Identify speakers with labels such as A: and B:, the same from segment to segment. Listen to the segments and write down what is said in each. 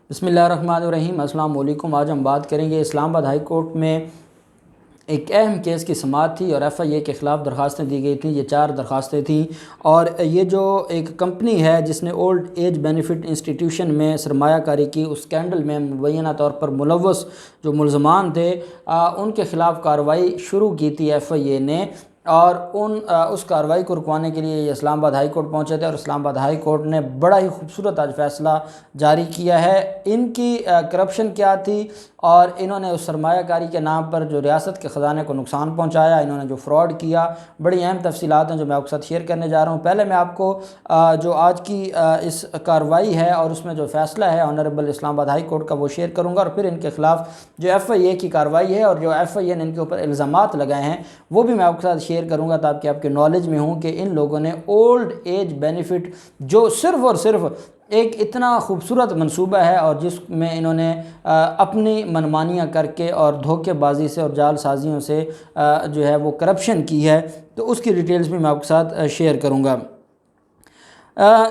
A: بسم اللہ الرحمن الرحیم۔ السلام علیکم۔ آج ہم بات کریں گے اسلام آباد ہائی کورٹ میں ایک اہم کیس کی سماعت تھی اور ایف آئی اے کے خلاف درخواستیں دی گئی تھیں۔ یہ 4 درخواستیں تھیں اور یہ جو ایک کمپنی ہے جس نے اولڈ ایج بینیفٹ انسٹیٹیوشن میں سرمایہ کاری کی، اس اسکینڈل میں مبینہ طور پر ملوث جو ملزمان تھے ان کے خلاف کارروائی شروع کی تھی ایف آئی اے نے، اور اس کارروائی کو رکوانے کے لیے یہ اسلام آباد ہائی کورٹ پہنچے تھے اور اسلام آباد ہائی کورٹ نے بڑا ہی خوبصورت آج فیصلہ جاری کیا ہے۔ ان کی کرپشن کیا تھی اور انہوں نے اس سرمایہ کاری کے نام پر جو ریاست کے خزانے کو نقصان پہنچایا، انہوں نے جو فراڈ کیا، بڑی اہم تفصیلات ہیں جو میں آپ کے ساتھ شیئر کرنے جا رہا ہوں۔ پہلے میں آپ کو جو آج کی اس کارروائی ہے اور اس میں جو فیصلہ ہے آنریبل اسلام آباد ہائی کورٹ کا وہ شیئر کروں گا، اور پھر ان کے خلاف جو ایف آئی اے کی کارروائی ہے اور جو ایف آئی اے نے ان کے اوپر الزامات لگائے ہیں وہ بھی میں آپ کے ساتھ شیئر کروں گا تاکہ آپ کے نالج میں ہوں کہ ان لوگوں نے اولڈ ایج بینیفٹ جو صرف اور صرف ایک اتنا خوبصورت منصوبہ ہے اور جس میں انہوں نے اپنی منمانیاں کر کے اور دھوکے بازی سے اور جال سازیوں سے جو ہے وہ کرپشن کی ہے، تو اس کی ڈیٹیلز بھی میں آپ کے ساتھ شیئر کروں گا۔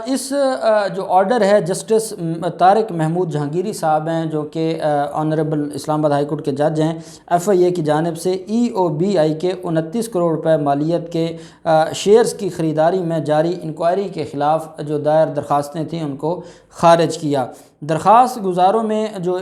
A: اس جو آرڈر ہے جسٹس طارق محمود جہانگیری صاحب ہیں جو کہ آنریبل اسلام آباد ہائی کورٹ کے جج ہیں، ایف آئی اے کی جانب سے ای او بی آئی کے 29 کروڑ روپے مالیت کے شیئرز کی خریداری میں جاری انکوائری کے خلاف جو دائر درخواستیں تھیں ان کو خارج کیا۔ درخواست گزاروں میں جو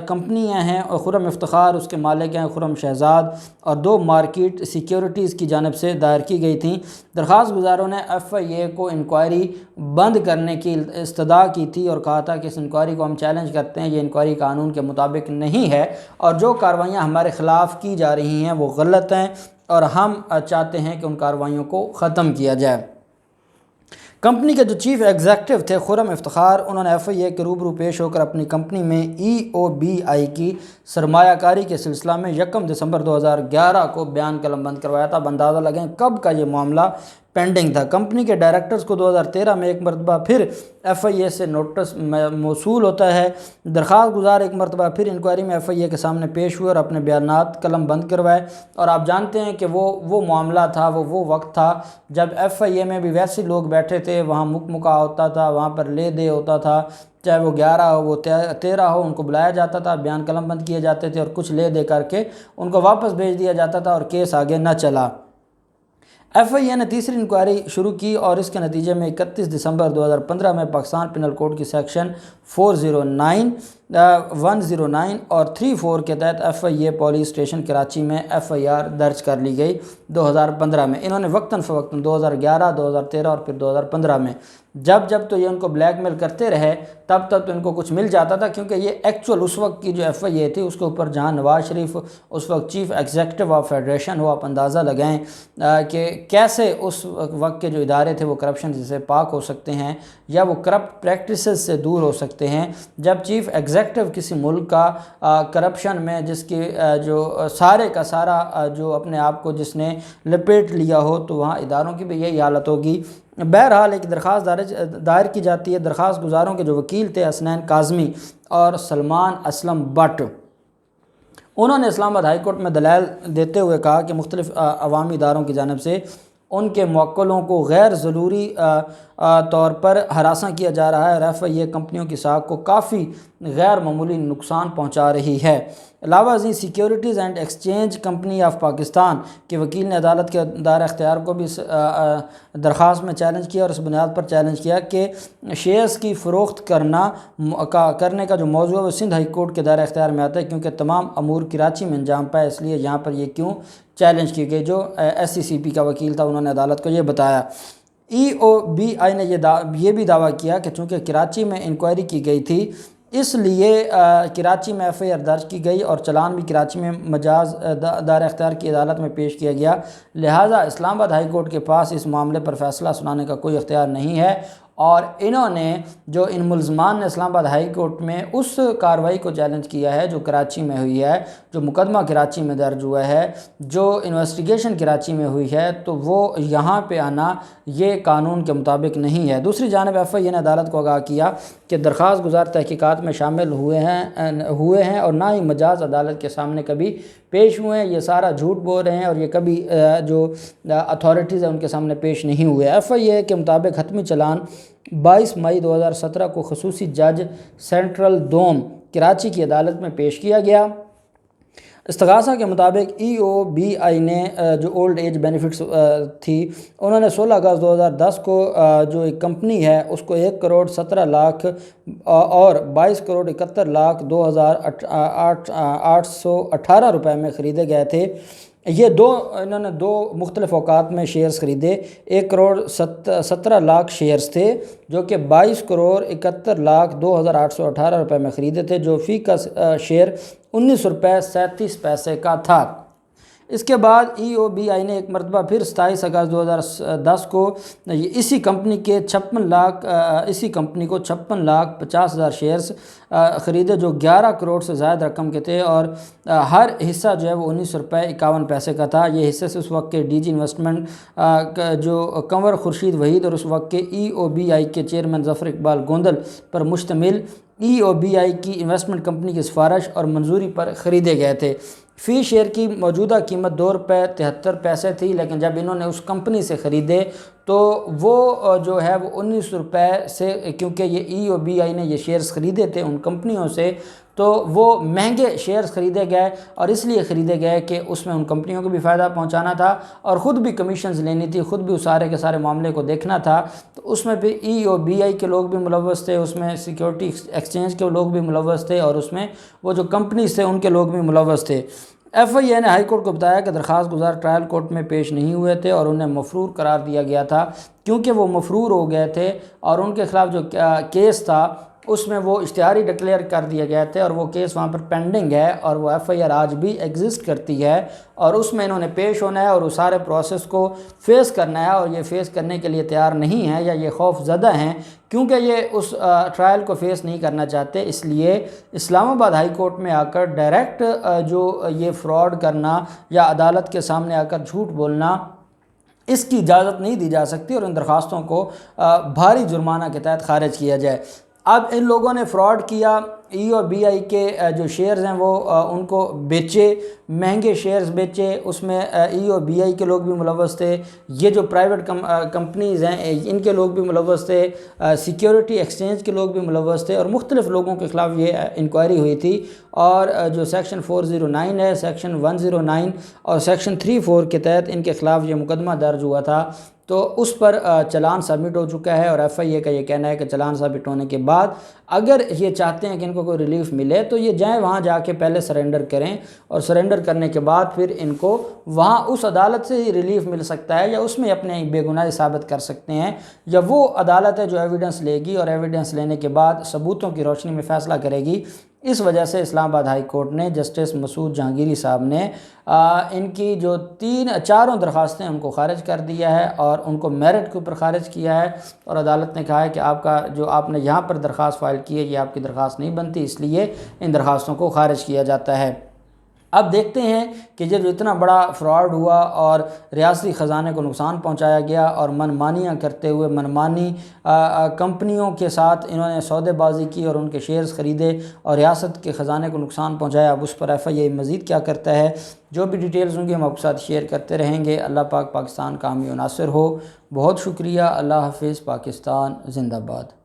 A: کمپنیاں ہیں خرم افتخار، اس کے مالک ہیں خرم شہزاد، اور 2 مارکیٹ سیکیورٹیز کی جانب سے دائر کی گئی تھیں۔ درخواست گزاروں نے ایف آئی اے کو انکوائری بند کرنے کی استدعا کی تھی اور کہا تھا کہ اس انکوائری کو ہم چیلنج کرتے ہیں، یہ انکوائری قانون کے مطابق نہیں ہے اور جو کارروائیاں ہمارے خلاف کی جا رہی ہیں وہ غلط ہیں اور ہم چاہتے ہیں کہ ان کارروائیوں کو ختم کیا جائے۔ کمپنی کے جو چیف ایگزیکٹو تھے خرم افتخار، انہوں نے ایف آئی اے کے روبرو پیش ہو کر اپنی کمپنی میں ای او بی آئی کی سرمایہ کاری کے سلسلہ میں 1 دسمبر 2011 کو بیان قلم بند کروایا تھا۔ اب اندازہ لگیں کب کا یہ معاملہ پینڈنگ تھا۔ کمپنی کے ڈائریکٹرز کو 2013 میں ایک مرتبہ پھر ایف آئی اے سے نوٹس موصول ہوتا ہے۔ درخواست گزار ایک مرتبہ پھر انکوائری میں ایف آئی اے کے سامنے پیش ہوئے اور اپنے بیانات قلم بند کروائے، اور آپ جانتے ہیں کہ وہ معاملہ تھا، وہ وقت تھا جب ایف آئی اے میں بھی ویسے لوگ بیٹھے تھے، وہاں مکا ہوتا تھا، وہاں پر لے دے ہوتا تھا، چاہے وہ 11 ہو وہ 13 ہو، ان کو بلایا جاتا تھا، بیان قلم بند کیے جاتے تھے اور کچھ لے دے کر کے ان کو واپس بھیج دیا جاتا تھا اور کیس آگے نہ چلا۔ ایف آئی اے نے تیسری انکوائری شروع کی اور اس کے نتیجے میں 31 دسمبر 2015 میں پاکستان پینل کوڈ کی سیکشن 409 109 اور 34 کے تحت ایف آئی اے پولیس اسٹیشن کراچی میں ایف آئی آر درج کر لی گئی 2015 میں۔ انہوں نے وقتاً فوقتاً 2011 2013 اور پھر 2015 میں جب تو یہ ان کو بلیک میل کرتے رہے تب تو ان کو کچھ مل جاتا تھا، کیونکہ یہ ایکچول اس وقت کی جو ایف آئی اے تھی اس کے اوپر جہاں نواز شریف اس وقت چیف ایگزیکٹو آف فیڈریشن ہو، آپ اندازہ لگائیں کہ کیسے اس وقت کے جو ادارے تھے وہ کرپشن سے پاک ہو سکتے ہیں یا وہ کرپٹ پریکٹسز سے دور ہو سکتے ہیں۔ جب چیف ایگزیکٹو کسی ملک کا کرپشن میں جس کی جو سارے کا سارا جو اپنے آپ کو جس نے لپیٹ لیا ہو تو وہاں اداروں کی بھی یہی حالت ہوگی۔ بہرحال ایک درخواست دائر کی جاتی ہے۔ درخواست گزاروں کے جو وکیل تھے حسنین کاظمی اور سلمان اسلم بٹ، انہوں نے اسلام آباد ہائی کورٹ میں دلائل دیتے ہوئے کہا کہ مختلف عوامی اداروں کی جانب سے ان کے موکلوں کو غیر ضروری طور پر ہراساں کیا جا رہا ہے اور ایف آئی اے کمپنیوں کی ساکھ کو کافی غیر معمولی نقصان پہنچا رہی ہے۔ علاوہ ازیں securities and exchange company of Pakistan کے وکیل نے عدالت کے دائرہ اختیار کو بھی درخواست میں چیلنج کیا اور اس بنیاد پر چیلنج کیا کہ شیئرز کی فروخت کرنے کا جو موضوع ہے وہ سندھ ہائی کورٹ کے دائرہ اختیار میں آتا ہے، کیونکہ تمام امور کراچی میں انجام پائے، اس لیے یہاں پر یہ کیوں چیلنج کی گئی۔ جو ایس سی سی پی کا وکیل تھا انہوں نے عدالت کو یہ بتایا۔ ای او بی آئی نے یہ بھی دعویٰ کیا کہ چونکہ کراچی میں انکوائری کی گئی تھی اس لیے کراچی میں ایف آئی آر درج کی گئی اور چلان بھی کراچی میں مجاز دائرہ اختیار کی عدالت میں پیش کیا گیا، لہٰذا اسلام آباد ہائی کورٹ کے پاس اس معاملے پر فیصلہ سنانے کا کوئی اختیار نہیں ہے، اور انہوں نے جو ان ملزمان نے اسلام آباد ہائی کورٹ میں اس کارروائی کو چیلنج کیا ہے جو کراچی میں ہوئی ہے، جو مقدمہ کراچی میں درج ہوا ہے، جو انویسٹیگیشن کراچی میں ہوئی ہے، تو وہ یہاں پہ آنا یہ قانون کے مطابق نہیں ہے۔ دوسری جانب ایف آئی اے نے عدالت کو آگاہ کیا کہ درخواست گزار تحقیقات میں شامل ہوئے ہیں اور نہ ہی مجاز عدالت کے سامنے کبھی پیش ہوئے ہیں یہ سارا جھوٹ بول رہے ہیں اور یہ کبھی جو اتھارٹیز ہیں ان کے سامنے پیش نہیں ہوئے۔ FIA کے مطابق حتمی چلان 22 مئی 2017 کو خصوصی جج سینٹرل دوم کراچی کی عدالت میں پیش کیا گیا۔ استغاثہ کے مطابق EOBI نے جو اولڈ ایج بینیفٹس تھی انہوں نے 16 اگست 2010 کو جو ایک کمپنی ہے اس کو 1 کروڑ 17 لاکھ اور 22 کروڑ 71 لاکھ 2818 روپے میں خریدے گئے تھے۔ یہ انہوں نے دو مختلف اوقات میں شیئرز خریدے، 1 کروڑ 17 لاکھ شیئرز تھے جو کہ 22 کروڑ 71 لاکھ 2818 روپے میں خریدے تھے، جو فی کا شیئر 19 روپے 37 پیسے کا تھا۔ اس کے بعد EOBI نے ایک مرتبہ پھر 27 اگست 2010 کو اسی کمپنی کو 56 لاکھ 50 ہزار شیئرز خریدے جو 11 کروڑ سے زائد رقم کے تھے، اور ہر حصہ جو ہے وہ 19 روپے 51 پیسے کا تھا۔ یہ حصے سے اس وقت کے DG انویسٹمنٹ جو کنور خورشید وحید اور اس وقت کے EOBI کے چیئرمین ظفر اقبال گوندل پر مشتمل EOBI کی انویسٹمنٹ کمپنی کی سفارش اور منظوری پر خریدے گئے تھے۔ فی شیئر کی موجودہ قیمت 2 روپے 73 پیسے تھی، لیکن جب انہوں نے اس کمپنی سے خریدے تو وہ جو ہے وہ 19 روپے سے، کیونکہ یہ EOBI نے یہ شیئرز خریدے تھے ان کمپنیوں سے، تو وہ مہنگے شیئرز خریدے گئے، اور اس لیے خریدے گئے کہ اس میں ان کمپنیوں کو بھی فائدہ پہنچانا تھا اور خود بھی کمیشنز لینی تھی، خود بھی اس سارے کے سارے معاملے کو دیکھنا تھا۔ تو اس میں پھر EOBI کے لوگ بھی ملوث تھے، اس میں سیکیورٹی ایکسچینج کے لوگ بھی ملوث تھے، اور اس میں وہ جو کمپنیز تھے ان کے لوگ بھی ملوث تھے۔ FIA نے ہائی کورٹ کو بتایا کہ درخواست گزار ٹرائل کورٹ میں پیش نہیں ہوئے تھے اور انہیں مفرور قرار دیا گیا تھا، کیونکہ وہ مفرور ہو گئے تھے اور ان کے خلاف جو کیس تھا اس میں وہ اشتہاری ڈکلیئر کر دیے گئے تھے، اور وہ کیس وہاں پر پینڈنگ ہے، اور وہ FIR آج بھی ایگزسٹ کرتی ہے، اور اس میں انہوں نے پیش ہونا ہے اور اس سارے پروسیس کو فیس کرنا ہے، اور یہ فیس کرنے کے لیے تیار نہیں ہے یا یہ خوف زدہ ہیں کیونکہ یہ اس ٹرائل کو فیس نہیں کرنا چاہتے۔ اس لیے اسلام آباد ہائی کورٹ میں آ کر ڈائریکٹ جو یہ فراڈ کرنا یا عدالت کے سامنے آ کر جھوٹ بولنا، اس کی اجازت نہیں دی جا سکتی، اور ان درخواستوں کو بھاری جرمانہ کے تحت خارج کیا جائے۔ اب ان لوگوں نے فراڈ کیا، EOBI کے جو شیئرز ہیں وہ ان کو بیچے، مہنگے شیئرز بیچے، اس میں EOBI کے لوگ بھی ملوث تھے، یہ جو پرائیویٹ کمپنیز ہیں ان کے لوگ بھی ملوث تھے، سیکیورٹی ایکسچینج کے لوگ بھی ملوث تھے، اور مختلف لوگوں کے خلاف یہ انکوائری ہوئی تھی، اور جو سیکشن 409 ہے، سیکشن 109 اور سیکشن 34 کے تحت ان کے خلاف یہ مقدمہ درج ہوا تھا، تو اس پر چلان سبمٹ ہو چکا ہے، اور FIA کا یہ کہنا ہے کہ چلان سبمٹ ہونے کے بعد اگر یہ چاہتے ہیں کہ ان کو کوئی ریلیف ملے تو یہ جائیں وہاں جا کے پہلے سرنڈر کریں، اور سرنڈر کرنے کے بعد پھر ان کو وہاں اس عدالت سے ہی ریلیف مل سکتا ہے، یا اس میں اپنے بے گناہی ثابت کر سکتے ہیں، یا وہ عدالت ہے جو ایویڈنس لے گی اور ایویڈنس لینے کے بعد ثبوتوں کی روشنی میں فیصلہ کرے گی۔ اس وجہ سے اسلام آباد ہائی کورٹ نے جسٹس مسعود جہانگیری صاحب نے ان کی جو چاروں درخواستیں ان کو خارج کر دیا ہے، اور ان کو میرٹ کے اوپر خارج کیا ہے، اور عدالت نے کہا ہے کہ آپ نے یہاں پر درخواست فائل کی ہے یہ آپ کی درخواست نہیں بنتی، اس لیے ان درخواستوں کو خارج کیا جاتا ہے۔ اب دیکھتے ہیں کہ یہ جو اتنا بڑا فراڈ ہوا اور ریاستی خزانے کو نقصان پہنچایا گیا، اور منمانیاں کرتے ہوئے منمانی کمپنیوں کے ساتھ انہوں نے سودے بازی کی اور ان کے شیئرز خریدے اور ریاست کے خزانے کو نقصان پہنچایا، اب اس پر FIA مزید کیا کرتا ہے، جو بھی ڈیٹیلز ہوں گی ہم آپ کے ساتھ شیئر کرتے رہیں گے۔ اللہ پاک پاکستان کا حامی و ناصر ہو۔ بہت شکریہ۔ اللہ حافظ۔ پاکستان زندہ باد۔